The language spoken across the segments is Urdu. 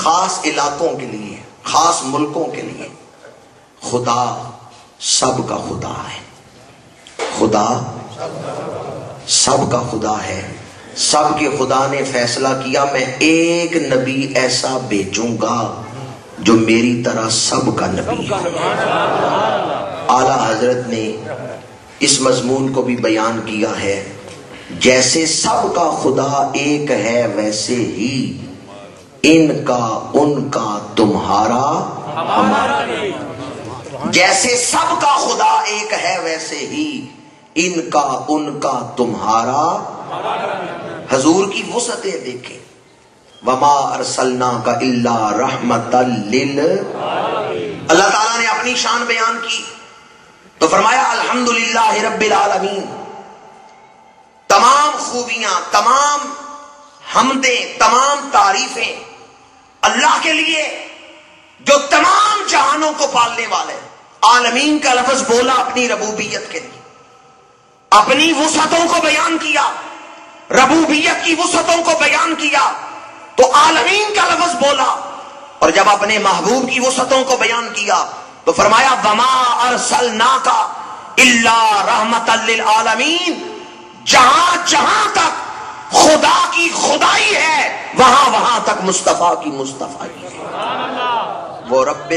خاص علاقوں کے لیے، خاص ملکوں کے لیے. خدا سب کا خدا ہے. خدا سب کا خدا ہے. سب کے خدا نے فیصلہ کیا میں ایک نبی ایسا بھیجوں گا جو میری طرح سب کا نبی ہے. اعلیٰ حضرت نے اس مضمون کو بھی بیان کیا ہے. جیسے سب کا خدا ایک ہے ویسے ہی ان کا ان کا تمہارا ہمارا. جیسے سب کا خدا ایک ہے ویسے ہی ان کا ان کا تمہارا. حضور کی وسعتیں دیکھیں. وما ارسلناک الا رحمۃ اللہ تعالیٰ نے اپنی شان بیان کی تو فرمایا الحمدللہ رب العالمین. تمام خوبیاں، تمام حمدیں، تمام تعریفیں اللہ کے لیے جو تمام جہانوں کو پالنے والے. عالمین کا لفظ بولا اپنی ربوبیت کے لیے، اپنی وسعتوں کو بیان کیا، ربوبیت کی وسعتوں کو بیان کیا تو عالمین کا لفظ بولا. اور جب اپنے محبوب کی وسعتوں کو بیان کیا تو فرمایا وما ارسلناک الا رحمۃ للعالمین. جہاں جہاں تک خدا کی خدائی ہے وہاں وہاں تک مصطفیٰ کی مصطفائی ہے. وہ رب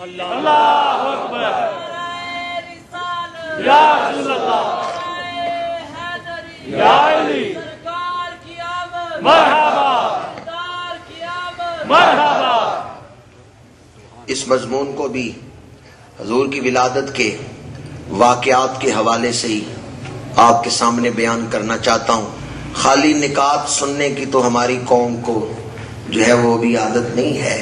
اللہ اکبر یا رسول اللہ یا علی مرحبا مرحبا. اس مضمون کو بھی حضور کی ولادت کے واقعات کے حوالے سے ہی آپ کے سامنے بیان کرنا چاہتا ہوں. خالی نکات سننے کی تو ہماری قوم کو جو ہے وہ بھی عادت نہیں ہے.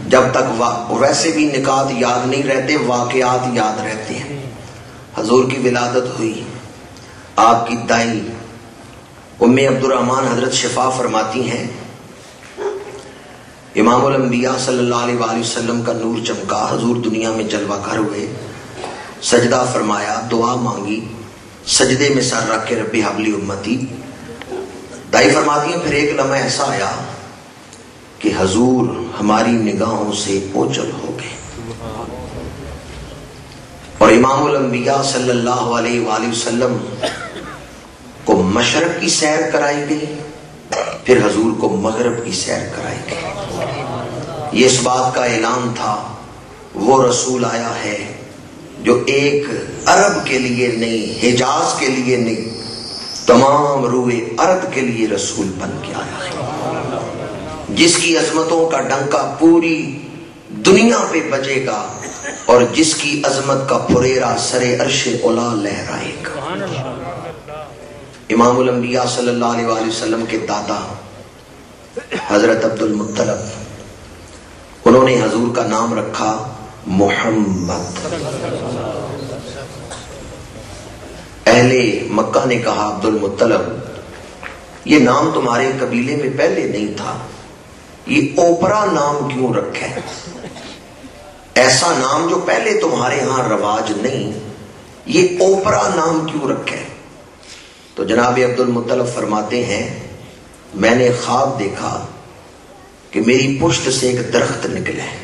جب تک ویسے بھی نکات یاد نہیں رہتے، واقعات یاد رہتے ہیں. حضور کی ولادت ہوئی، آپ کی دائی ام عبد الرحمن حضرت شفا فرماتی ہیں امام الانبیاء صلی اللہ علیہ وآلہ وسلم کا نور چمکا، حضور دنیا میں جلوہ گر ہوئے، سجدہ فرمایا، دعا مانگی، سجدے میں سر رکھ کے رب حبلی امتی. دائی فرماتی ہیں پھر ایک لمحہ ایسا آیا کہ حضور ہماری نگاہوں سے اوجھل ہو گئے اور امام الانبیاء صلی اللہ علیہ وآلہ وسلم کو مشرق کی سیر کرائی گئی، پھر حضور کو مغرب کی سیر کرائی گئی. یہ اس بات کا اعلان تھا وہ رسول آیا ہے جو ایک عرب کے لیے نہیں، حجاز کے لیے نہیں، تمام روئے ارض کے لیے رسول بن کے آیا ہے، جس کی عظمتوں کا ڈنکا پوری دنیا پہ بجے گا اور جس کی عظمت کا پھریرا سرے عرش اولا لہرائے گا. امام الانبیاء صلی اللہ علیہ وآلہ وسلم کے دادا حضرت عبد المطلب، انہوں نے حضور کا نام رکھا محمد. اہل مکہ نے کہا عبد المطلب یہ نام تمہارے قبیلے میں پہلے نہیں تھا، یہ اوپرا نام کیوں رکھا ہے؟ ایسا نام جو پہلے تمہارے ہاں رواج نہیں، یہ اوپرا نام کیوں رکھا ہے؟ تو جناب عبد المطلب فرماتے ہیں میں نے خواب دیکھا کہ میری پشت سے ایک درخت نکلا ہے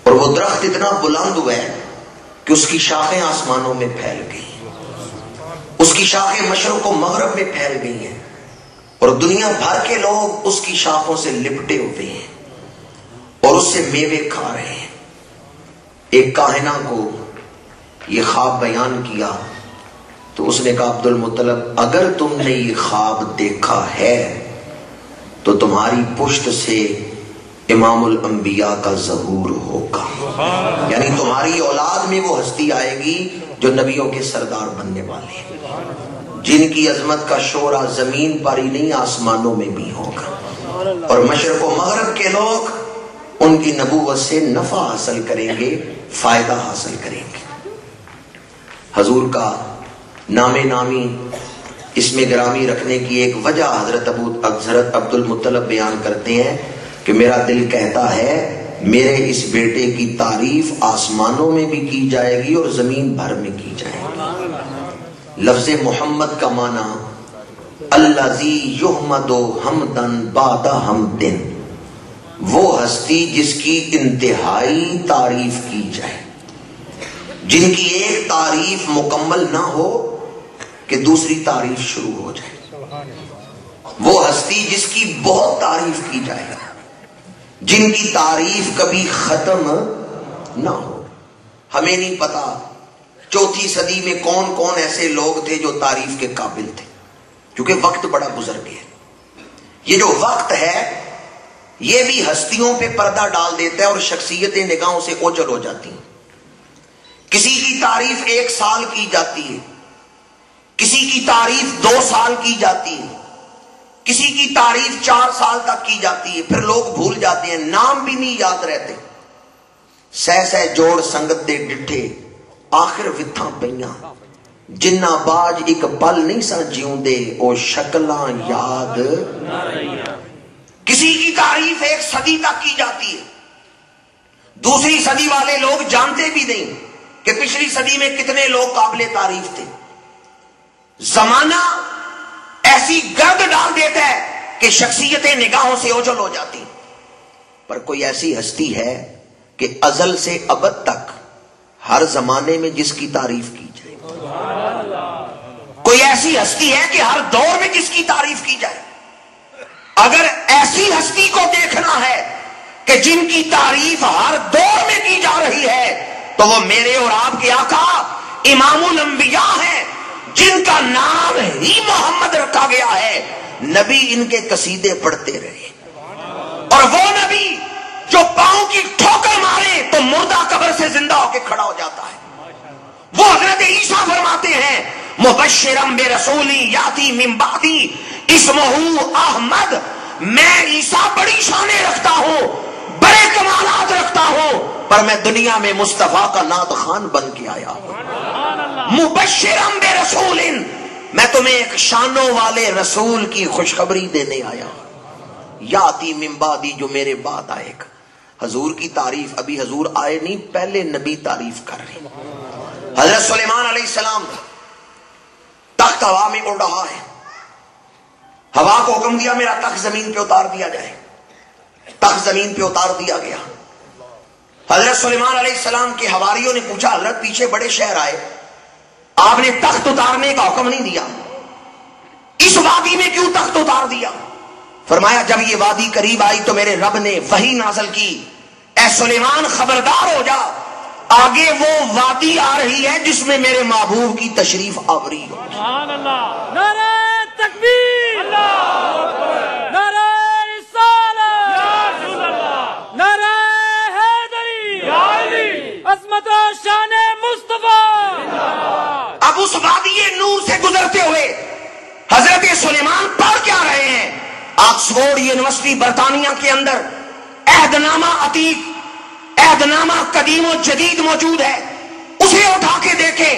اور وہ درخت اتنا بلند ہوا ہے کہ اس کی شاخیں آسمانوں میں پھیل گئی، اس کی شاخیں مشرق و مغرب میں پھیل گئی ہیں اور دنیا بھر کے لوگ اس کی شاخوں سے لپٹے ہوئے ہیں اور اس سے میوے کھا رہے ہیں. ایک کاہنہ کو یہ خواب بیان کیا تو اس نے کہا عبد المطلب اگر تم نے یہ خواب دیکھا ہے تو تمہاری پشت سے امام الانبیاء کا ظہور ہوگا، یعنی تمہاری اولاد میں وہ ہستی آئے گی جو نبیوں کے سردار بننے والے ہیں، جن کی عظمت کا شورا زمین پر ہی نہیں آسمانوں میں بھی ہوگا اور مشرق و مغرب کے لوگ ان کی نبوت سے نفع حاصل کریں گے، فائدہ حاصل کریں گے. حضور کا نام نامی اس میں گرامی رکھنے کی ایک وجہ حضرت عبد المطلب بیان کرتے ہیں کہ میرا دل کہتا ہے میرے اس بیٹے کی تعریف آسمانوں میں بھی کی جائے گی اور زمین بھر میں کی جائے گی. لفظ محمد کا معنی الذی یحمد حمدا بعد حمد، وہ ہستی جس کی انتہائی تعریف کی جائے، جن کی ایک تعریف مکمل نہ ہو کہ دوسری تعریف شروع ہو جائے، وہ ہستی جس کی بہت تعریف کی جائے، جن کی تعریف کبھی ختم نہ ہو۔ ہمیں نہیں پتا چوتھی صدی میں کون کون ایسے لوگ تھے جو تعریف کے قابل تھے، کیونکہ وقت بڑا گزر گیا۔ یہ جو وقت ہے یہ بھی ہستیوں پہ پردہ ڈال دیتا ہے اور شخصیتیں نگاہوں سے اوجھل ہو جاتی ہیں۔ کسی کی تعریف 1 سال کی جاتی ہے، کسی کی تعریف 2 سال کی جاتی ہے، کسی کی تعریف 4 سال تک کی جاتی ہے، پھر لوگ بھول جاتے ہیں، نام بھی نہیں یاد رہتے۔ سہ جوڑ سنگت دے ڈٹھے آخر وتھاں پئیاں، جنہ باج ایک پل نہیں سا جیوں دے او شکلاں یاد نہ رہیاں۔ کسی کی تعریف 1 صدی تک کی جاتی ہے، دوسری صدی والے لوگ جانتے بھی نہیں کہ پچھلی صدی میں کتنے لوگ قابل تعریف تھے۔ زمانہ ایسی گرد ڈال دیتا ہے کہ شخصیتیں نگاہوں سے اوجھل ہو جاتی، پر کوئی ایسی ہستی ہے کہ ازل سے ابد تک ہر زمانے میں جس کی تعریف کی جائے، کوئی ایسی ہستی ہے کہ ہر دور میں جس کی تعریف کی جائے۔ اگر ایسی ہستی کو دیکھنا ہے کہ جن کی تعریف ہر دور میں کی جا رہی ہے تو وہ میرے اور آپ کے آقا امام الانبیاء ہیں، جن کا نام ہی محمد رکھا گیا ہے۔ نبی ان کے قصیدے پڑھتے رہے، اور وہ نبی جو پاؤں کی ٹھوکر مارے تو مردہ قبر سے زندہ ہو کے کھڑا ہو جاتا ہے۔ وہ حضرت عیسیٰ فرماتے ہیں مبشرم برسولی یاتی من بعدی اسمہ احمد، میں عیسیٰ بڑی شانیں رکھتا ہوں، بڑے کمالات رکھتا ہوں، پر میں دنیا میں مصطفیٰ کا نعت خوان بن کے آیا ہوں۔ مبشرم برسول، میں تمہیں ایک شانوں والے رسول کی خوشخبری دینے آیا ہوں، یاتی من بعدی، جو میرے بعد آئے گا۔ حضور کی تعریف ابھی حضور آئے نہیں، پہلے نبی تعریف کر رہے ہیں۔ حضرت سلیمان علیہ السلام تخت ہوا میں اڑ رہا ہے، ہوا کو حکم دیا میرا تخت زمین پہ اتار دیا جائے، تخت زمین پہ اتار دیا گیا۔ حضرت سلیمان علیہ السلام کے حواریوں نے پوچھا حضرت پیچھے بڑے شہر آئے، آپ نے تخت اتارنے کا حکم نہیں دیا، اس وادی میں کیوں تخت اتار دیا؟ فرمایا جب یہ وادی قریب آئی تو میرے رب نے وحی نازل کی، اے سلیمان خبردار ہو جا، آگے وہ وادی آ رہی ہے جس میں میرے محبوب کی تشریف آوری ہو۔ سبحان اللہ، نعرہ تکبیر، اللہ اکبر، نعرہ رسالت، یا رسول اللہ، نعرہ حیدری، یا علی، عظمت و شان مصطفیٰ۔ اب اس وادی نور سے گزرتے ہوئے حضرت سلیمان پڑھ کیا رہے ہیں؟ آکسفورڈ یونیورسٹی برطانیہ کے اندر عہد نامہ عتیق، عہد نامہ قدیم و جدید موجود ہے، اسے اٹھا کے دیکھیں۔